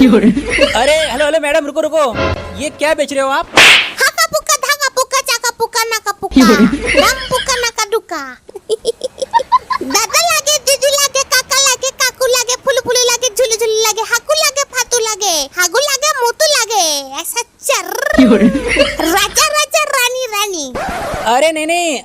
अरे hello hello madam, रुको रुको, ये क्या बेच रहे हो आप? हाका पुका धागा पुका चाका पुका नाका पुका धाम पुका नाका दुका दादा लागे दीदी लागे काका लागे काकू लागे फुलू फुलू लागे झुलू झुलू लागे हाकू लागे फातू लागे हागू लागे मोतू लागे ऐसा चर राजा राजा रानी रानी। अरे नहीं नहीं,